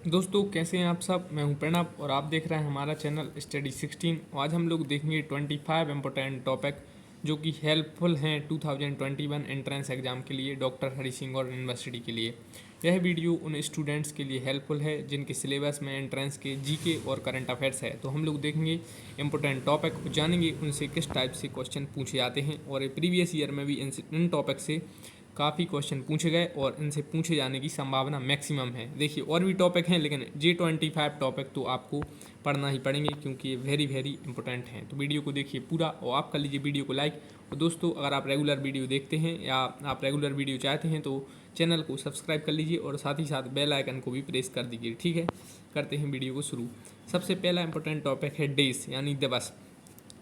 दोस्तों कैसे हैं आप सब। मैं हूं प्रणव और आप देख रहे हैं हमारा चैनल स्टडी 16। आज हम लोग देखेंगे 25 इम्पोर्टेंट टॉपिक जो कि हेल्पफुल हैं 2021 एंट्रेंस एग्जाम के लिए डॉक्टर हरि सिंह और यूनिवर्सिटी के लिए। यह वीडियो उन स्टूडेंट्स के लिए हेल्पफुल है जिनके सिलेबस में एंट्रेंस के जीके और करंट अफेयर्स है। तो हम लोग देखेंगे इम्पोर्टेंट टॉपिक, जानेंगे उनसे किस टाइप से क्वेश्चन पूछे जाते हैं और प्रीवियस ईयर में भी इन टॉपिक से काफ़ी क्वेश्चन पूछे गए और इनसे पूछे जाने की संभावना मैक्सिमम है। देखिए और भी टॉपिक हैं लेकिन J25 टॉपिक तो आपको पढ़ना ही पड़ेंगे क्योंकि ये वेरी वेरी इंपॉर्टेंट हैं। तो वीडियो को देखिए पूरा और आप कर लीजिए वीडियो को लाइक। और दोस्तों अगर आप रेगुलर वीडियो देखते हैं या आप रेगुलर वीडियो चाहते हैं तो चैनल को सब्सक्राइब कर लीजिए और साथ ही साथ बेल आइकन को भी प्रेस कर दीजिए। ठीक है, करते हैं वीडियो को शुरू। सबसे पहला इंपॉर्टेंट टॉपिक है डेज यानी दिवस।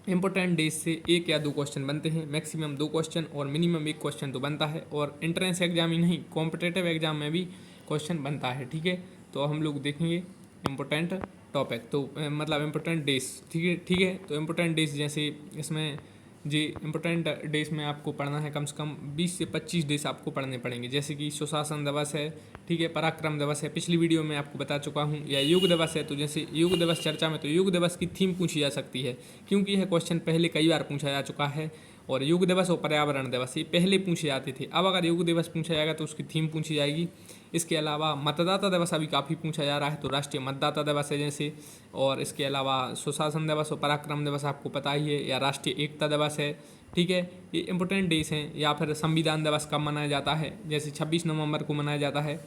इंपॉर्टेंट डेज से एक या दो क्वेश्चन बनते हैं, मैक्सिमम दो क्वेश्चन और मिनिमम एक क्वेश्चन तो बनता है। और एंट्रेंस एग्जाम ही नहीं, कॉम्पिटेटिव एग्जाम में भी क्वेश्चन बनता है। ठीक है, तो हम लोग देखेंगे इम्पोर्टेंट टॉपिक तो मतलब इम्पोर्टेंट डेज। ठीक है तो इम्पोर्टेंट डेज जैसे इसमें जी इम्पोर्टेंट डेज में आपको पढ़ना है कम से कम 20 से 25 डेज आपको पढ़ने पड़ेंगे। जैसे कि सुशासन दिवस है, ठीक है, पराक्रम दिवस है, पिछली वीडियो में आपको बता चुका हूँ, या योग दिवस है। तो जैसे योग दिवस चर्चा में तो योग दिवस की थीम पूछी जा सकती है क्योंकि यह क्वेश्चन पहले कई बार पूछा जा चुका है। और योग दिवस और पर्यावरण दिवस ये पहले पूछे जाते थे, अब अगर योग दिवस पूछा जाएगा तो उसकी थीम पूछी जाएगी। इसके अलावा मतदाता दिवस अभी काफ़ी पूछा जा रहा है, तो राष्ट्रीय मतदाता दिवस है जैसे। और इसके अलावा सुशासन दिवस और पराक्रम दिवस आपको पता ही है, या राष्ट्रीय एकता दिवस है। ठीक है, ये इंपॉर्टेंट डेज हैं। या फिर संविधान दिवस कब मनाया जाता है, जैसे 26 नवंबर को मनाया जाता है।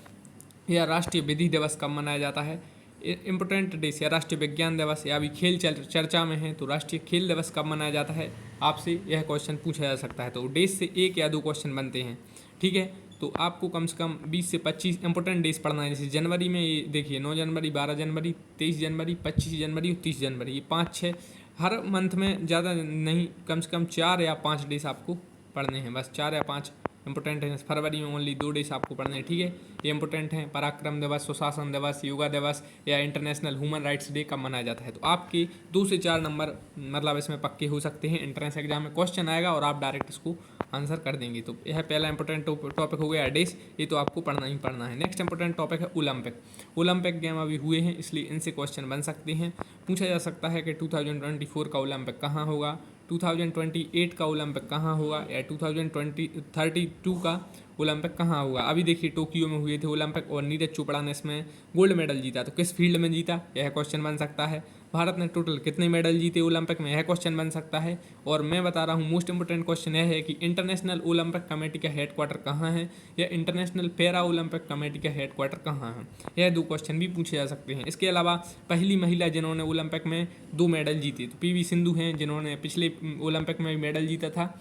या राष्ट्रीय विधि दिवस कब मनाया जाता है, इम्पोर्टेंट डेज। या राष्ट्रीय विज्ञान दिवस, या अभी खेल चर्चा में है तो राष्ट्रीय खेल दिवस कब मनाया जाता है, आपसे यह क्वेश्चन पूछा जा सकता है। तो डेज से एक या दो क्वेश्चन बनते हैं। ठीक है, तो आपको कम से कम 20 से 25 इंपॉर्टेंट डेज पढ़ना है। जैसे जनवरी में ये देखिए 9 जनवरी, 12 जनवरी, 23 जनवरी, 25 जनवरी और 30 जनवरी, ये 5-6 हर मंथ में, ज़्यादा नहीं, कम से कम 4 या 5 डेज आपको पढ़ने हैं, बस 4 या 5 इंपॉर्टेंट है। फरवरी में ओनली 2 डेज आपको पढ़ने हैं। ठीक है, ये इंपॉर्टेंट हैं। पराक्रम दिवस, सुशासन दिवस, योगा दिवस या इंटरनेशनल ह्यूमन राइट्स डे कब मनाया जाता है। तो आपके 2 से 4 नंबर मतलब इसमें पक्के हो सकते हैं। एंट्रेंस एग्जाम में क्वेश्चन आएगा और आप डायरेक्ट इसको आंसर कर देंगे। तो यह पहला इंपॉर्टेंट टॉपिक हो गया डेज, ये तो आपको पढ़ना ही पढ़ना है। नेक्स्ट इंपॉर्टेंट टॉपिक है ओलंपिक। ओलंपिक गेम अभी हुए हैं इसलिए इनसे क्वेश्चन बन सकते हैं। पूछा जा सकता है कि 2024 का ओलंपिक कहाँ होगा, 2028 का ओलंपिक कहाँ होगा, या 2032 का ओलंपिक कहाँ होगा। अभी देखिए टोक्यो में हुए थे ओलंपिक और नीरज चोपड़ा ने इसमें गोल्ड मेडल जीता, तो किस फील्ड में जीता, यह क्वेश्चन बन सकता है। भारत ने टोटल कितने मेडल जीते ओलंपिक में, यह क्वेश्चन बन सकता है। और मैं बता रहा हूँ मोस्ट इंपोर्टेंट क्वेश्चन यह है कि इंटरनेशनल ओलंपिक कमेटी का हेडक्वार्टर कहाँ है, या इंटरनेशनल पैरा ओलंपिक कमेटी का हेडक्वार्टर कहाँ है। यह दो क्वेश्चन भी पूछे जा सकते हैं। इसके अलावा पहली महिला जिन्होंने ओलंपिक में 2 मेडल जीते तो PV सिंधु हैं, जिन्होंने पिछले ओलंपिक में भी मेडल जीता था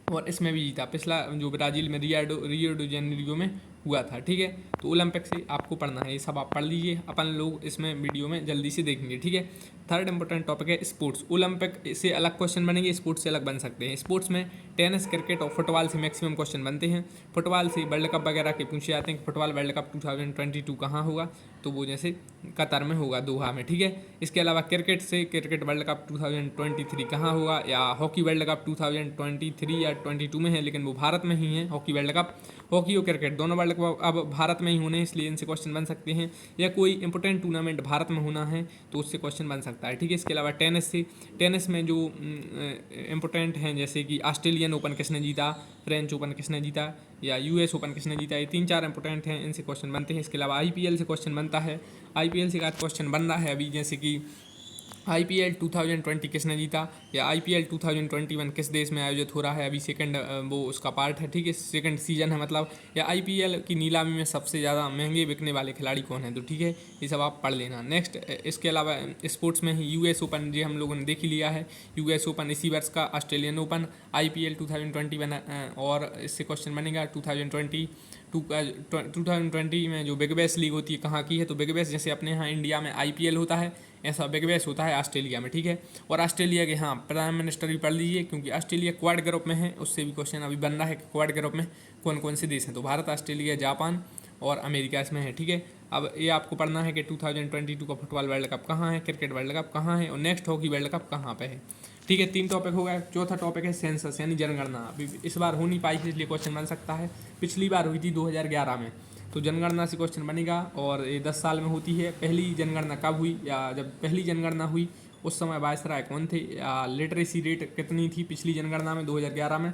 और इसमें भी जीता, पिछला जो ब्राज़ील में रियो डी जेनेरियो में हुआ था। ठीक है, तो ओलंपिक से आपको पढ़ना है, ये सब आप पढ़ लीजिए, अपन लोग इसमें वीडियो में जल्दी से देखेंगे। ठीक है, थर्ड इंपॉर्टेंट टॉपिक है स्पोर्ट्स। ओलंपिक से अलग क्वेश्चन बनेंगे, स्पोर्ट्स से अलग बन सकते हैं। स्पोर्ट्स में टेनिस, क्रिकेट और फुटबॉल से मैक्सिमम क्वेश्चन बनते हैं। फुटबॉल से वर्ल्ड कप वगैरह के पूछे जाते हैं कि फुटबॉल वर्ल्ड कप 2022 कहाँ होगा, तो वो जैसे कतर में होगा, दोहा में। ठीक है, इसके अलावा क्रिकेट से क्रिकेट वर्ल्ड कप 2023 कहाँ होगा, या हॉकी वर्ल्ड कप 2023 या 22 में है लेकिन वो भारत में ही है हॉकी वर्ल्ड कप। हॉकी और क्रिकेट दोनों वर्ल्ड कप अब भारत में ही होने हैं इसलिए इनसे क्वेश्चन बन सकते हैं। या कोई इंपॉर्टेंट टूर्नामेंट भारत में होना है तो उससे क्वेश्चन बन सकता है। ठीक है, इसके अलावा टेनिस में जो इंपॉर्टेंट हैं जैसे कि ऑस्ट्रेलियन ओपन किसने जीता, फ्रेंच ओपन किसने जीता, या US ओपन किसने जीता, ये 3-4 इंपॉर्टेंट हैं, इनसे क्वेश्चन बनते हैं। इसके अलावा IPL से क्वेश्चन बनता है, IPL से क्वेश्चन बन रहा है अभी, जैसे कि IPL 2020 किसने जीता, या IPL 2021 किस देश में आयोजित हो रहा है, अभी सेकंड वो उसका पार्ट है। ठीक है, सेकंड सीजन है मतलब। या IPL की नीलामी में सबसे ज़्यादा महंगे बिकने वाले खिलाड़ी कौन हैं, तो ठीक है, ये सब आप पढ़ लेना। नेक्स्ट इसके अलावा स्पोर्ट्स में ही US ओपन जो हम लोगों ने देख ही लिया है, US ओपन इसी वर्ष का, ऑस्ट्रेलियन ओपन, IPL 2021 और इससे क्वेश्चन बनेगा 2020 में जो बिग बैश लीग होती है कहाँ की है, तो बिग बैश जैसे अपने यहाँ इंडिया में IPL होता है, ऐसा बिग बैश होता है ऑस्ट्रेलिया में। ठीक है, और ऑस्ट्रेलिया के हाँ प्राइम मिनिस्टर भी पढ़ लीजिए क्योंकि ऑस्ट्रेलिया क्वाड ग्रुप में है, उससे भी क्वेश्चन अभी बन रहा है कि क्वाड ग्रुप में कौन कौन से देश हैं, तो भारत, ऑस्ट्रेलिया, जापान और अमेरिका इसमें है। ठीक है, अब ये आपको पढ़ना है कि 2022 का फुटबॉल वर्ल्ड कप कहाँ है, क्रिकेट वर्ल्ड कप कहाँ है और नेक्स्ट हॉकी वर्ल्ड कप कहाँ पे है। ठीक है, 3 टॉपिक हो गए। चौथा टॉपिक है सेंसस यानी जनगणना। अभी इस बार हो नहीं पाई थी इसलिए क्वेश्चन बन सकता है, पिछली बार हुई थी 2011 में। तो जनगणना से क्वेश्चन बनेगा और ये 10 साल में होती है। पहली जनगणना कब हुई, या जब पहली जनगणना हुई उस समय वायसराय कौन थे, या लिटरेसी रेट कितनी थी पिछली जनगणना में 2011 में।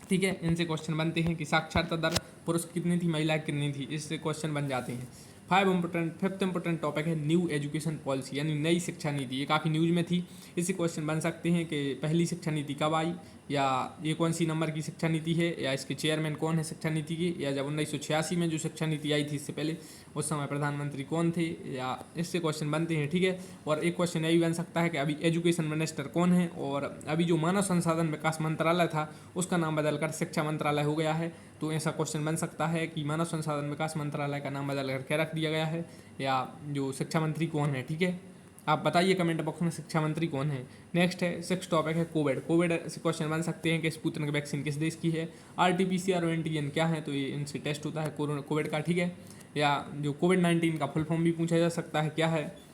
ठीक है, इनसे क्वेश्चन बनते हैं कि साक्षरता दर पुरुष कितनी थी, महिला कितनी थी, इससे क्वेश्चन बन जाते हैं। फिफ्थ इंपॉर्टेंट टॉपिक है न्यू एजुकेशन पॉलिसी, यानी नई शिक्षा नीति। ये काफ़ी न्यूज में थी। इससे क्वेश्चन बन सकते हैं कि पहली शिक्षा नीति कब आई, या ये कौन सी नंबर की शिक्षा नीति है, या इसके चेयरमैन कौन है शिक्षा नीति के, या जब 1986 में जो शिक्षा नीति आई थी इससे पहले उस समय प्रधानमंत्री कौन थे, या इससे क्वेश्चन बनते हैं। ठीक है, और एक क्वेश्चन यही बन सकता है कि अभी एजुकेशन मिनिस्टर कौन है, और अभी जो मानव संसाधन विकास मंत्रालय था उसका नाम बदलकर शिक्षा मंत्रालय हो गया है। तो ऐसा क्वेश्चन बन सकता है कि मानव संसाधन विकास मंत्रालय का नाम बदल कर क्या रख दिया गया है, या जो शिक्षा मंत्री कौन है। ठीक है, आप बताइए कमेंट बॉक्स में शिक्षा मंत्री कौन है। नेक्स्ट है 6 टॉपिक है कोविड से क्वेश्चन बन सकते हैं कि स्पुतनिक वैक्सीन किस देश की है, आरटीपीसीआर और एंटीजन क्या है, तो ये इनसे टेस्ट होता है कोविड का। ठीक है, या जो कोविड-19 का फुल फॉर्म भी पूछा जा सकता है क्या है।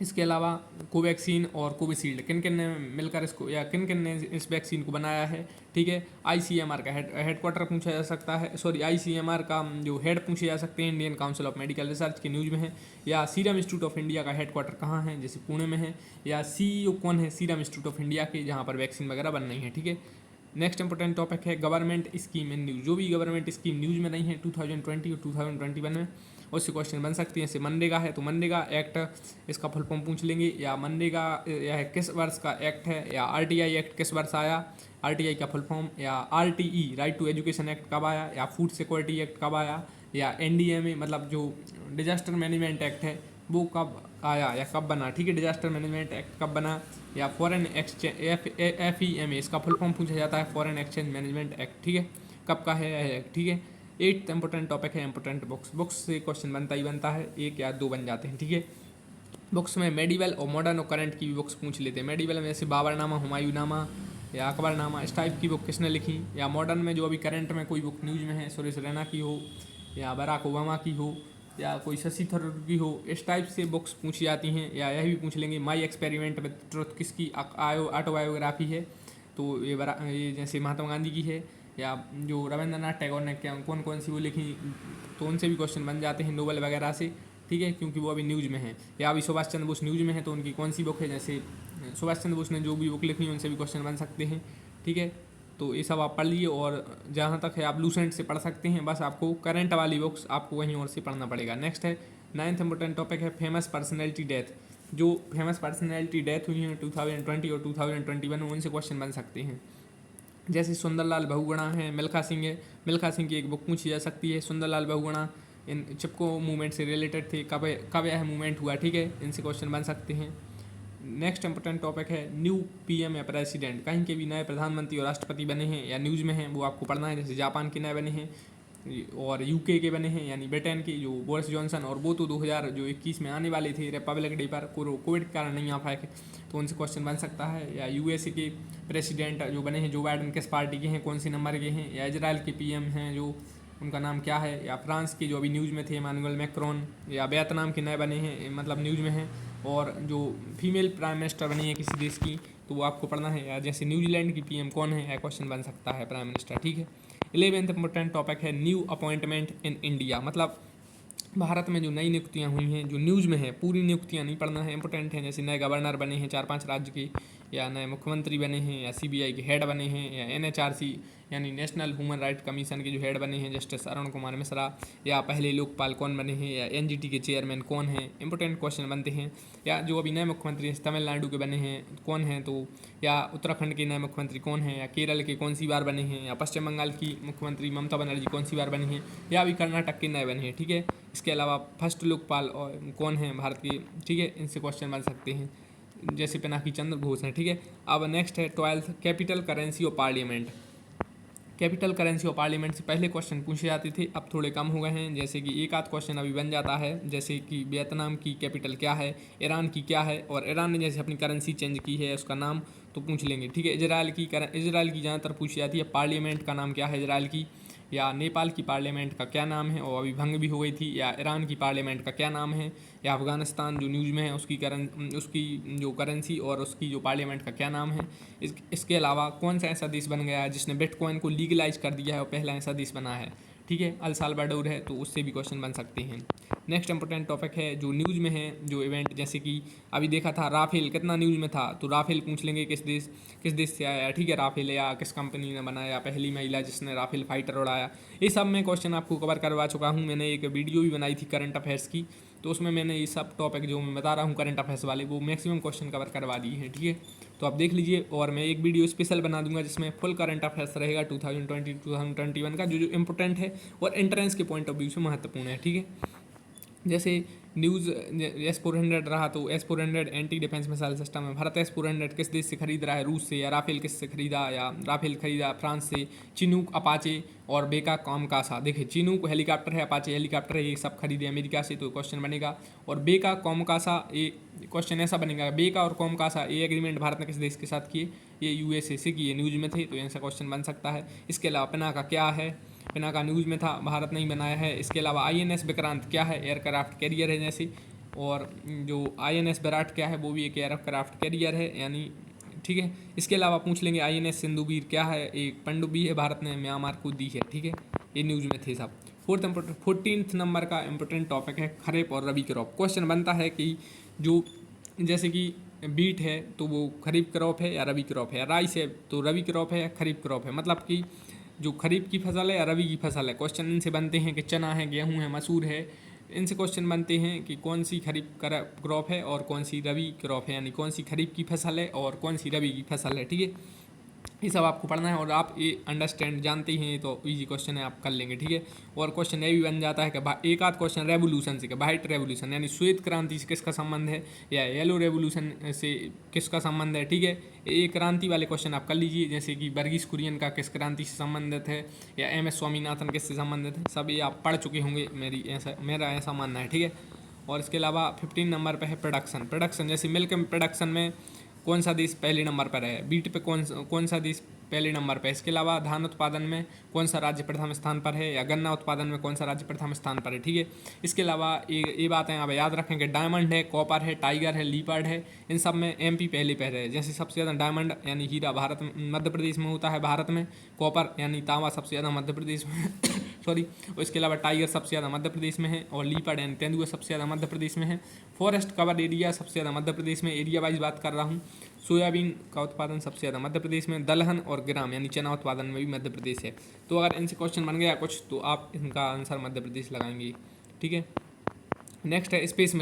इसके अलावा कोवैक्सीन और कोविशील्ड किन किन ने मिलकर इसको, या किन किन ने इस वैक्सीन को बनाया है। ठीक है, आईसीएमआर का हेडक्वार्टर पूछा जा सकता है, सॉरी आईसीएमआर का जो हेड पूछे जा सकते हैं, Indian council of medical research के न्यूज़ में है। या सीरम इंस्टीट्यूट ऑफ इंडिया का हेडक्वार्टर कहाँ है, जैसे पुणे में है। या सीईओ कौन है सीरम इंस्टीट्यूट ऑफ इंडिया के, जहाँ पर वैक्सीन वगैरह बन रही है। ठीक है, नेक्स्ट इंपॉर्टेंट टॉपिक है गवर्नमेंट स्कीम इन न्यूज़। जो भी गवर्नमेंट स्कीम न्यूज़ में नहीं है 2020 और 2021 में, उससे क्वेश्चन बन सकती है। जैसे मनरेगा है तो मनरेगा एक्ट इसका फुल फॉर्म पूछ लेंगे, या मनरेगा यह किस वर्ष का एक्ट है, या आरटीआई एक्ट किस वर्ष आया, आरटीआई का फुल फॉर्म, या RTE right to education act कब आया, या फूड सिक्योरिटी एक्ट कब आया, या एनडीएमए मतलब जो डिजास्टर मैनेजमेंट एक्ट है वो कब आया या कब बना। ठीक है, डिजास्टर मैनेजमेंट एक्ट कब बना, या फॉरेन एक्सचेंज FEMA इसका फुल फॉर्म पूछा जाता है, फॉरेन एक्सचेंज मैनेजमेंट एक्ट। ठीक है, कब का है एक्ट। ठीक है, 8th इंपॉर्टेंट टॉपिक है इंपॉर्टेंट बुक्स से क्वेश्चन बनता ही बनता है, 1 या 2 बन जाते हैं। ठीक है, बुक्स में मेडिवल और मॉडर्न और करंट की भी बुक्स पूछ लेते हैं। मेडिवल में जैसे बाबरनामा, हुमायूंनामा या अकबरनामा, इस टाइप की बुक किसने लिखी, या मॉडर्न में जो अभी करंट में कोई बुक न्यूज़ में है सुरेश रैना की हो, या बराक ओबामा की हो, या कोई शशि थरूर की हो, इस टाइप से बुक्स पूछी जाती हैं। या यह भी पूछ लेंगे माई एक्सपेरिमेंट विद ट्रुथ किसकी ऑटोबायोग्राफी है, तो ये जैसे महात्मा गांधी की है। या जो रविंद्रनाथ टैगोर ने क्या कौन कौन सी वो लिखी, तो उनसे भी क्वेश्चन बन जाते हैं नोबल वगैरह से। ठीक है, क्योंकि वो अभी न्यूज़ में है। या अभी सुभाष चंद्र बोस न्यूज़ में है तो उनकी कौन सी बुक है, जैसे सुभाष चंद्र बोस ने जो भी बुक लिखी उनसे भी क्वेश्चन बन सकते हैं। ठीक है, तो ये सब आप पढ़ लिए, और जहाँ तक है आप लूसेंट से पढ़ सकते हैं, बस आपको करंट वाली बुक्स आपको वहीं और से पढ़ना पड़ेगा। नेक्स्ट है 9th इंपॉर्टेंट टॉपिक है फेमस पर्सनैलिटी डेथ। जो फेमस पर्सनैलिटी डेथ हुई है 2020 और 2021 में, उनसे क्वेश्चन बन सकते हैं। जैसे सुंदरलाल बहुगुणा है, मिल्खा सिंह है, मिल्खा सिंह की एक बुक पूछी जा सकती है। सुंदरलाल बहुगुणा इन चिपको मूवमेंट से रिलेटेड थे, कब यह मूवमेंट हुआ। ठीक है, इनसे क्वेश्चन बन सकते हैं। नेक्स्ट इंपॉर्टेंट टॉपिक है न्यू पीएम या प्रेसिडेंट। कहीं के भी नए प्रधानमंत्री और राष्ट्रपति बने हैं या न्यूज़ में हैं, वो आपको पढ़ना है। जैसे जापान के नए बने हैं, और यूके के बने हैं, यानी ब्रिटेन के जो बोरिस जॉनसन, और वो तो 2021 में आने वाले थे रिपब्लिक डे पर, कोविड के कारण नहीं आ पाए, तो उनसे क्वेश्चन बन सकता है। या यूएसए के प्रेसिडेंट जो बने हैं जो बाइडन किस पार्टी के हैं, कौन सी नंबर के हैं। या इजराइल के पीएम हैं जो उनका नाम क्या है। या फ्रांस के जो अभी न्यूज़ में थे इमानुएल मैक्रोन। या वियतनाम के नए बने हैं, मतलब न्यूज़ में हैं। और जो फीमेल प्राइम मिनिस्टर बनी है किसी देश की, तो वो आपको पढ़ना है। या जैसे न्यूजीलैंड की पीएम कौन है, या क्वेश्चन बन सकता है प्राइम मिनिस्टर। ठीक है, 11th इंपॉर्टेंट टॉपिक है न्यू अपॉइंटमेंट इन इंडिया। मतलब भारत में जो नई नियुक्तियां हुई हैं, जो न्यूज़ में है, पूरी नियुक्तियां नहीं पढ़ना है, इंपॉर्टेंट हैं। जैसे नए गवर्नर बने हैं 4-5 राज्य के, या नए मुख्यमंत्री बने हैं, या सीबीआई के हेड बने हैं, या एनएचआरसी यानी नेशनल ह्यूमन राइट कमीशन के जो हेड बने हैं जस्टिस अरुण कुमार मिश्रा। या पहले लोकपाल कौन बने हैं, या एनजीटी के चेयरमैन कौन हैं, इंपॉर्टेंट क्वेश्चन बनते हैं। या जो अभी नए मुख्यमंत्री तमिलनाडु के बने हैं कौन हैं, तो या उत्तराखंड के नए मुख्यमंत्री कौन हैं, या केरल के कौन सी बार बने हैं, या पश्चिम बंगाल की मुख्यमंत्री ममता बनर्जी कौन सी बार बनी हैं, या अभी कर्नाटक के नए बने हैं। ठीक है, इसके अलावा फर्स्ट लोकपाल और कौन है भारत के। ठीक है, इनसे क्वेश्चन बन सकते हैं, जैसे पिनाकी चंद्र घोष हैं। ठीक है, अब नेक्स्ट है 12th capital currency of parliament. Capital currency of parliament से पहले क्वेश्चन पूछे जाते थे, अब थोड़े कम हो गए हैं। जैसे कि एक आध क्वेश्चन अभी बन जाता है, जैसे कि वियतनाम की कैपिटल क्या है, ईरान की क्या है, और ईरान ने जैसे अपनी करेंसी चेंज की है उसका नाम तो पूछ लेंगे। ठीक है, इजराइल की ज़्यादातर पूछी जाती है, पार्लियामेंट का नाम क्या है इजराइल की। या नेपाल की पार्लियामेंट का क्या नाम है, और अभी भंग भी हो गई थी। या ईरान की पार्लियामेंट का क्या नाम है। या अफ़गानिस्तान जो न्यूज़ में है उसकी जो करेंसी और उसकी जो पार्लियामेंट का क्या नाम है। इसके अलावा कौन सा ऐसा देश बन गया है जिसने बिटकॉइन को लीगलाइज कर दिया है और पहला ऐसा देश बना है। ठीक है, अल साल्वाडोर है, तो उससे भी क्वेश्चन बन सकते हैं। नेक्स्ट इंपॉर्टेंट टॉपिक है जो न्यूज़ में है, जो इवेंट, जैसे कि अभी देखा था राफेल कितना न्यूज़ में था, तो राफेल पूछ लेंगे किस देश से आया, ठीक है, राफेल, या किस कंपनी ने बनाया, पहली महिला जिसने राफेल फाइटर उड़ाया। ये सब मैं क्वेश्चन आपको कवर करवा चुका हूँ। मैंने एक वीडियो भी बनाई थी करंट अफेयर्स की, तो उसमें मैंने ये सब टॉपिक जो मैं बता रहा हूँ करंट अफेयर्स वाले, वो मैक्सिमम क्वेश्चन कवर करवा दिए हैं, ठीक है। तो आप देख लीजिए, और मैं एक वीडियो स्पेशल बना दूंगा जिसमें फुल करंट अफेयर्स रहेगा 2020 2021 का, जो इंपॉर्टेंट है और एंट्रेंस के पॉइंट ऑफ व्यू से महत्वपूर्ण है, ठीक है। जैसे न्यूज़ S-400 रहा, तो S-400 anti defence missile system है। भारत S-400 किस देश से खरीद रहा है, रूस से, या राफेल किस से खरीदा, या राफेल खरीदा फ्रांस से। चिनूक, अपाचे और बेका कॉमकासा, देखिए चिनूक हेलीकॉप्टर है, अपाचे हेलीकॉप्टर है, ये सब खरीदे अमेरिका से, तो क्वेश्चन बनेगा। और बेका कॉमकासा, ये क्वेश्चन ऐसा बनेगा, बेका और कॉमकासा ये एग्रीमेंट भारत ने किस देश के साथ किए, ये USA से किए, न्यूज़ में थे, तो ऐसा क्वेश्चन बन सकता है। इसके अलावा पिनाका क्या है, पिनाका न्यूज़ में था, भारत ने ही बनाया है। इसके अलावा INS विक्रांत क्या है, एयरक्राफ्ट कैरियर है जैसे। और जो INS विराट क्या है, वो भी एक एयरक्राफ्ट कैरियर है, यानी, ठीक है। इसके अलावा पूछ लेंगे INS सिंधुवीर क्या है, एक पनडुब्बी है, भारत ने म्यांमार को दी है, ठीक है। ये न्यूज़ में थे सब। 14th नंबर का इंपॉर्टेंट टॉपिक है खरीफ और रबी क्रॉप। क्वेश्चन बनता है कि जो, जैसे कि बीट है तो वो खरीफ क्रॉप है या रबी क्रॉप है, या राइस है तो रबी क्रॉप है या खरीफ क्रॉप है, मतलब कि जो खरीफ की फसल है या रबी की फसल है। क्वेश्चन इनसे बनते हैं कि चना है, गेहूं है, मसूर है, इनसे क्वेश्चन बनते हैं कि कौन सी खरीफ क्रॉप है और कौन सी रबी क्रॉप है, यानी कौन सी खरीफ की फसल है और कौन सी रबी की फसल है, ठीक है। ये सब आपको पढ़ना है, और आप ये अंडरस्टैंड जानते हैं तो इजी क्वेश्चन है, आप कर लेंगे, ठीक है। और क्वेश्चन ये भी बन जाता है कि एक आध क्वेश्चन रेवोल्यूशन से, कि वाइट रेवोल्यूशन यानी श्वेत क्रांति से किसका संबंध है, या येलो रेवोल्यूशन से किसका संबंध है, ठीक है। ये क्रांति वाले क्वेश्चन आप कर लीजिए, जैसे कि वर्गीस कुरियन का किस क्रांति से संबंधित है, या MS स्वामीनाथन किससे संबंधित है, सब ये आप पढ़ चुके होंगे, मेरा ऐसा मानना है, ठीक है। और इसके अलावा 15 नंबर पर है प्रोडक्शन, जैसे मिल्क प्रोडक्शन में कौन सा देश पहले नंबर पर है, बीट पे कौन सा देश पहले नंबर पर है। इसके अलावा धान उत्पादन में कौन सा राज्य प्रथम स्थान पर है, या गन्ना उत्पादन में कौन सा राज्य प्रथम स्थान पर है, ठीक है। इसके अलावा ये बातें आप याद रखें कि डायमंड है, कॉपर है, टाइगर है, लीपर्ड है, इन सब में MP पहले पर है। जैसे सबसे ज़्यादा डायमंड यानी हीरा मध्य प्रदेश में होता है, भारत में। कॉपर यानी तांबा सबसे ज़्यादा मध्य प्रदेश में सॉरी। और इसके अलावा टाइगर सबसे ज़्यादा मध्य प्रदेश में है, और लीपर्ड यानी तेंदुआ सबसे ज़्यादा मध्य प्रदेश में है। फॉरेस्ट कवर एरिया सबसे ज़्यादा मध्य प्रदेश में, एरिया वाइज बात कर रहा हूँ। सोयाबीन का उत्पादन सबसे ज़्यादा मध्य प्रदेश में, दलहन और ग्राम यानी चना उत्पादन में भी मध्य प्रदेश है। तो अगर इनसे क्वेश्चन बन गया कुछ, तो आप इनका आंसर मध्य प्रदेश लगाएंगे, ठीक है। नेक्स्ट है स्पेस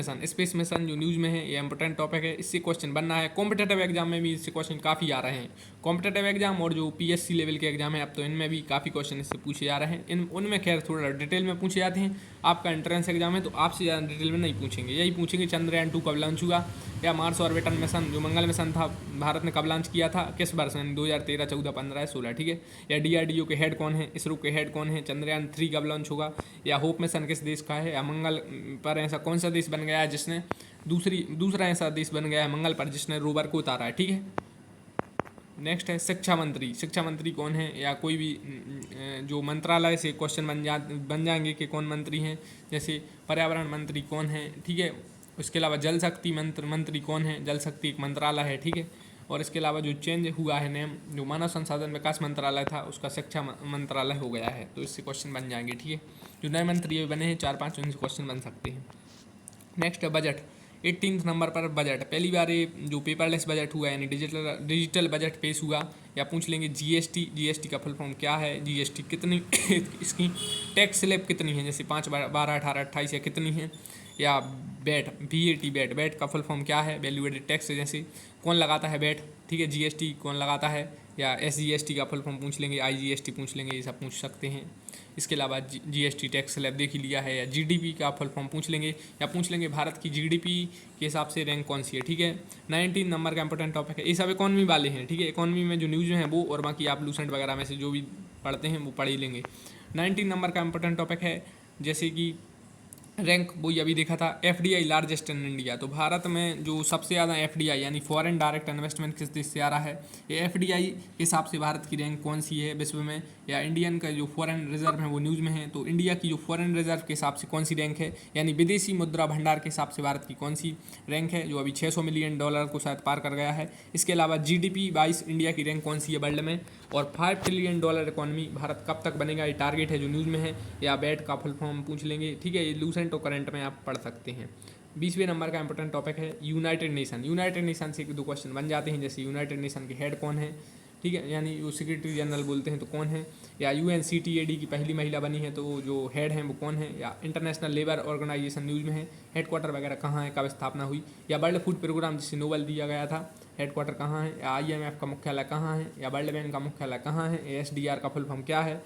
मिशन जो न्यूज़ में है, ये इंपॉर्टेंट टॉपिक है, इससे क्वेश्चन बनना है। कॉम्पिटेटिव एग्जाम में भी इससे क्वेश्चन काफ़ी आ रहे हैं। कॉम्पिटेटिव एग्जाम और जो PSC लेवल के एग्जाम है, अब तो इनमें भी काफ़ी क्वेश्चन इससे पूछे जा रहे हैं। उनमें खैर थोड़ा डिटेल में पूछे जाते हैं। आपका एंट्रेंस एग्जाम है तो आपसे ज़्यादा डिटेल में नहीं पूछेंगे, यही पूछेंगे चंद्रयान 2 कब लॉन्च हुआ, या मार्स ऑर्बिटर मिशन जो मंगल मिशन था भारत ने कब लॉन्च किया था, किस वर्ष में, 2013, 14, 15, 16, ठीक है। या DRDO के हेड कौन है, इसरो के हेड कौन है, चंद्रयान 3 कब लॉन्च होगा, या होप मिशन किस देश का है, या मंगल पर ऐसा कौन सा देश बन गया है जिसने दूसरा ऐसा देश बन गया है मंगल पर जिसने रोवर को उतारा है, ठीक है। नेक्स्ट है शिक्षा मंत्री कौन है, या कोई भी जो मंत्रालय से क्वेश्चन बन जाएंगे कि कौन मंत्री हैं, जैसे पर्यावरण मंत्री कौन है, ठीक है। उसके अलावा जल शक्ति मंत्री कौन है, जल शक्ति एक मंत्रालय है, ठीक है। और इसके अलावा जो चेंज हुआ है नेम, जो मानव संसाधन विकास मंत्रालय था उसका शिक्षा मंत्रालय हो गया है, तो इससे क्वेश्चन बन जाएंगे, ठीक है। जो नए मंत्री बने हैं 4-5, उनसे क्वेश्चन बन सकते हैं। नेक्स्ट है बजट। 18th नंबर पर बजट, पहली बार ये जो पेपरलेस बजट हुआ यानी डिजिटल बजट पेश हुआ। या पूछ लेंगे जीएसटी का फुल फॉर्म क्या है, GST कितनी इसकी टैक्स स्लैब कितनी है, जैसे 5, 12, 18, 28 या कितनी है। या VAT का फुल फॉर्म क्या है, वैल्यू एडेड टैक्स, जैसे कौन लगाता है VAT, ठीक है, GST कौन लगाता है। या SGST का फुल फॉर्म पूछ लेंगे, IGST पूछ लेंगे, ये सब पूछ सकते हैं। इसके अलावा GST टैक्स स्लैब देख ही लिया है। या GDP का फुल फॉर्म पूछ लेंगे, या पूछ लेंगे भारत की GDP के हिसाब से रैंक कौन सी है, ठीक है। 19 नंबर का इंपॉर्टेंट टॉपिक है, ये सब इकॉनमी वाले हैं, ठीक है। इकॉनमी में जो न्यूज़ हैं वो, और बाकी आप लूसेंट वगैरह में से जो भी पढ़ते हैं वो पढ़ ही लेंगे। 19 नंबर का इंपॉर्टेंट टॉपिक है, जैसे कि रैंक वही अभी देखा था, FDI लार्जेस्ट इन इंडिया। तो भारत में जो सबसे ज़्यादा FDI यानी फॉरेन डायरेक्ट इन्वेस्टमेंट किस देश से आ रहा है, ये FDI के हिसाब से भारत की रैंक कौन सी है विश्व में। या इंडियन का जो फॉरेन रिजर्व है वो न्यूज़ में है, तो इंडिया की जो फॉरेन रिजर्व के हिसाब से कौन सी रैंक है, यानी विदेशी मुद्रा भंडार के हिसाब से भारत की कौन सी रैंक है, जो अभी $600 मिलियन को शायद पार कर गया है। इसके अलावा GDP वाइज इंडिया की रैंक कौन सी है वर्ल्ड में, और $5 ट्रिलियन इकोनॉमी भारत कब तक बनेगा, ये टारगेट है जो न्यूज़ में है, या बैट का फुल फॉर्म पूछ लेंगे, ठीक है। ये लूसेंट और करंट में आप पढ़ सकते हैं। 20वें नंबर का इंपॉर्टेंट टॉपिक है यूनाइटेड नेशन। यूनाइटेड नेशन से 2 क्वेश्चन बन जाते हैं, जैसे यूनाइटेड नेशन के हेड कौन है, ठीक है, यानी वो सेक्रेटरी जनरल बोलते हैं तो कौन है, या UNCTAD की पहली महिला बनी है तो जो हेड हैं वो कौन है, या इंटरनेशनल लेबर ऑर्गेनाइजेशन न्यूज़ में है, हेडक्वार्टर वगैरह कहाँ है, कब स्थापना हुई, या वर्ल्ड फूड प्रोग्राम जिसे नोबेल दिया गया था, हेडक्वार्टर कहाँ है, या IMF का मुख्यालय कहाँ है, या वर्ल्ड बैंक का मुख्यालय कहाँ है, SDR का फुल फॉर्म क्या है,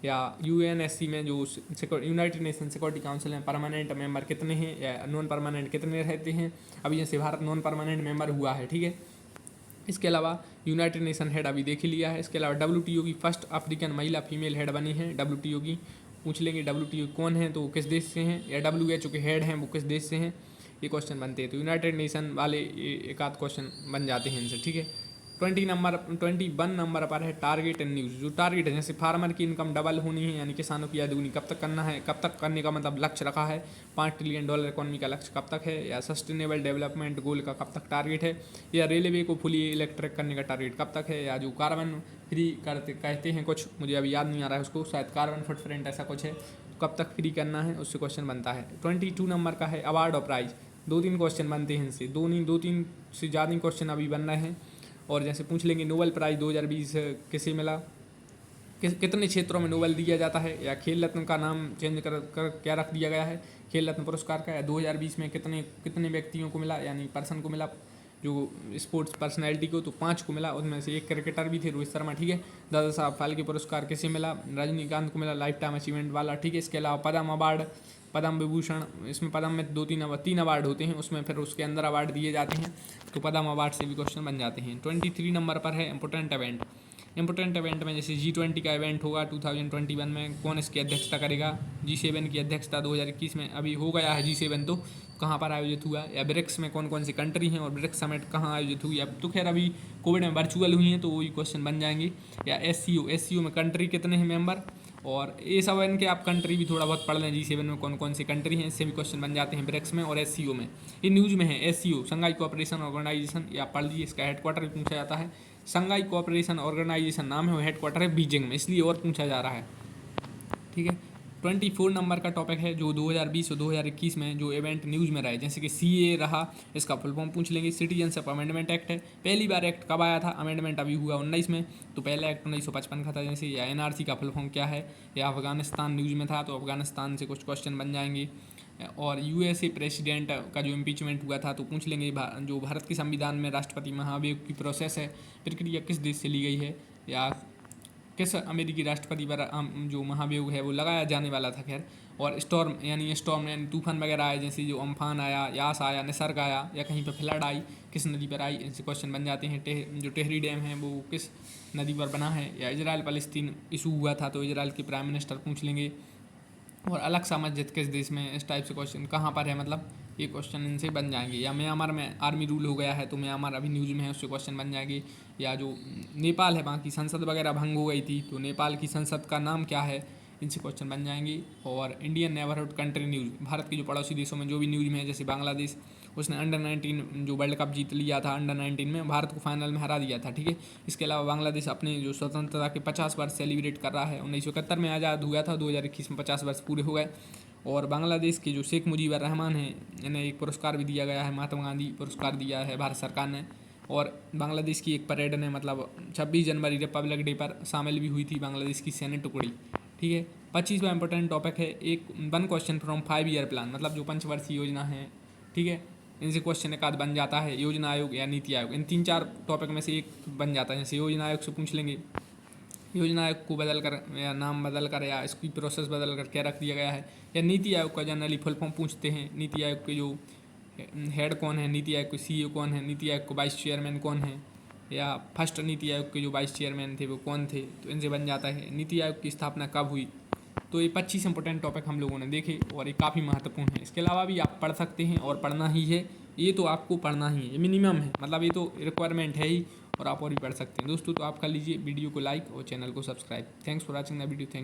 या UNSC में जो यूनाइटेड नेशन सिक्योरिटी काउंसिल में परमानेंट मेंबर कितने हैं, या नॉन परमानेंट कितने रहते हैं। अभी जैसे भारत नॉन परमानेंट मेंबर हुआ है, ठीक है। इसके अलावा यूनाइटेड नेशन हेड अभी देख ही लिया है। इसके अलावा WTO की फर्स्ट अफ्रीकन महिला फीमेल हेड बनी है, WTO की पूछ लेंगे। WTO कौन है तो वो किस देश से हैं, या WHO के हेड हैं वो किस देश से हैं, ये क्वेश्चन बनते हैं। तो यूनाइटेड नेशन वाले एक आध क्वेश्चन बन जाते हैं इनसे, ठीक है। 21 नंबर पर है टारगेट एंड न्यूज़। जो टारगेट है, जैसे फार्मर की इनकम डबल होनी है, यानी किसानों की आय दुगनी कब तक करना है, कब तक करने का मतलब लक्ष्य रखा है, $5 ट्रिलियन इकोनॉमी का लक्ष्य कब तक है, या सस्टेनेबल डेवलपमेंट गोल का कब तक टारगेट है, या रेलवे को फुली इलेक्ट्रिक करने का टारगेट कब तक है, या जो कार्बन फ्री करते कहते हैं कुछ, मुझे अभी याद नहीं आ रहा है उसको, शायद कार्बन फुटप्रिंट ऐसा कुछ है, कब तक फ्री करना है, उससे क्वेश्चन बनता है। 22 नंबर का है अवार्ड और प्राइज। 2-3 क्वेश्चन बनते हैं इनसे, 2-3 से ज़्यादा क्वेश्चन अभी बन रहे हैं। और जैसे पूछ लेंगे नोबेल प्राइज़ 2020 किसे मिला, कितने क्षेत्रों में नोबेल दिया जाता है, या खेल रत्न का नाम चेंज कर क्या रख दिया गया है खेल रत्न पुरस्कार का, या 2020 में कितने व्यक्तियों को मिला, यानी पर्सन को मिला, जो स्पोर्ट्स पर्सनैलिटी को, तो 5 को मिला। उनमें से एक क्रिकेटर भी थे, रोहित शर्मा, ठीक है। दादा साहब फाल्के पुरस्कार किसे मिला, रजनीकांत को मिला, लाइफ टाइम अचीवमेंट वाला, ठीक है। इसके अलावा पद्म अवार्ड, पद्म विभूषण, इसमें पद्म में 3 अवार्ड होते हैं, उसमें फिर उसके अंदर अवार्ड दिए जाते हैं, तो पद्म अवार्ड से भी क्वेश्चन बन जाते हैं। 23 नंबर पर है इंपॉर्टेंट इवेंट। इंपॉर्टेंट इवेंट में जैसे G20 का इवेंट होगा 2021 में, कौन इसकी अध्यक्षता करेगा। G7 की अध्यक्षता 2021 में अभी हो गया है G7, तो कहाँ पर आयोजित हुआ, या ब्रिक्स में कौन कौन सी कंट्री हैं, और ब्रिक्स समिट कहाँ आयोजित हुई। अब तो खैर अभी कोविड में वर्चुअल हुई हैं तो वही क्वेश्चन बन जाएंगे। या SCO में कंट्री कितने हैं मेंबर, और ये सब इनके आप कंट्री भी थोड़ा बहुत पढ़ लें, G7 में कौन कौन सी कंट्री हैं, इससे भी क्वेश्चन बन जाते हैं ब्रिक्स में और SCO में। ये न्यूज़ में है SCO संघाई कोऑपरेशन ऑर्गेनाइजेशन, या पढ़ लीजिए, इसका हेडक्वार्टर भी पूछा जाता है। संघाई कोऑपरेशन ऑर्गेनाइजेशन नाम है, वो हेडक्वार्टर है बीजिंग में, इसलिए और पूछा जा रहा है, ठीक है। 24 नंबर का टॉपिक है जो 2020 और 2021 में जो इवेंट न्यूज़ में रहे, जैसे कि CA रहा, इसका फुल फॉर्म पूछ लेंगे। सिटीजनशिप अमेंडमेंट एक्ट है, पहली बार एक्ट कब आया था, अमेंडमेंट अभी हुआ 19 में, तो पहला एक्ट 1955 का था जैसे। या NRC का फुल फॉर्म क्या है, या अफगानिस्तान न्यूज़ में था तो अफगानिस्तान से कुछ क्वेश्चन बन जाएंगे। और USA प्रेसिडेंट का जो इम्पीचमेंट हुआ था तो पूछ लेंगे। जो भारत के संविधान में राष्ट्रपति महाभियोग की प्रोसेस है, प्रक्रिया किस देश से ली गई है, या किस अमेरिकी राष्ट्रपति पर जो महाभियोग है वो लगाया जाने वाला था, खैर। और स्टॉर्म यानी तूफान वगैरह आए, जैसे जो अम्फान आया, यास आया, निसर्ग आया, या कहीं पर फ्लड आई, किस नदी पर आई, इनसे क्वेश्चन बन जाते हैं। जो टेहरी डैम है वो किस नदी पर बना है, या इजराइल फलस्तीन इशू हुआ था तो इजराइल के प्राइम मिनिस्टर पूछ लेंगे। और अलग सा मस्जिद किस देश में, इस टाइप से क्वेश्चन कहाँ पर है, मतलब ये क्वेश्चन इनसे बन जाएंगे। या म्यांमार में आर्मी रूल हो गया है तो म्यांमार अभी न्यूज़ में है, उससे क्वेश्चन बन जाएंगे। या जो नेपाल है, वहाँ की संसद वगैरह भंग हो गई थी तो नेपाल की संसद का नाम क्या है, इनसे क्वेश्चन बन जाएंगे। और Indian neighbourhood country news, Bharat के जो पड़ोसी देशों में जो भी न्यूज़ में है, जैसे बांग्लादेश, उसने अंडर-19 जो वर्ल्ड कप जीत लिया था अंडर-19 में, भारत को फाइनल में हरा दिया था, ठीक है। इसके अलावा बांग्लादेश अपने जो स्वतंत्रता के 50 वर्ष सेलिब्रेट कर रहा है। 1971 में आज़ाद हुआ था, 2021 में 50 वर्ष पूरे हो गए। और बांग्लादेश के जो शेख मुजीबर रहमान हैं, इन्हें एक पुरस्कार भी दिया गया है, महात्मा गांधी पुरस्कार दिया है भारत सरकार ने। और बांग्लादेश की एक परेड ने, मतलब 26 जनवरी रिपब्लिक डे पर शामिल भी हुई थी बांग्लादेश की सैन्य टुकड़ी, ठीक है। 25वां इंपॉर्टेंट टॉपिक है एक 1 क्वेश्चन फ्रॉम 5 ईयर प्लान, मतलब जो पंचवर्षीय योजना है, ठीक है। इनसे क्वेश्चन एक आध बन जाता है। योजना आयोग या नीति आयोग, इन 3-4 टॉपिक में से एक बन जाता है। जैसे योजना आयोग से पूछ लेंगे, योजना आयोग को बदल कर या नाम बदल कर या इसकी प्रोसेस बदल कर क्या रख दिया गया है। या नीति आयोग का जनरली फुल फॉर्म पूछते हैं। नीति आयोग के जो हेड कौन है, नीति आयोग के CEO कौन है, नीति आयोग को वाइस चेयरमैन कौन है, या फर्स्ट नीति आयोग के जो वाइस चेयरमैन थे वो कौन थे, तो इनसे बन जाता है। नीति आयोग की स्थापना कब हुई। तो ये 25 इंपॉर्टेंट टॉपिक हम लोगों ने देखे और ये काफ़ी महत्वपूर्ण है। इसके अलावा भी आप पढ़ सकते हैं और पढ़ना ही है, ये तो आपको पढ़ना ही है, ये मिनिमम है, मतलब ये तो रिक्वायरमेंट है ही, और आप और भी पढ़ सकते हैं दोस्तों। तो आप कर लीजिए वीडियो को लाइक और चैनल को subscribe. Thanks for watching the video. Thank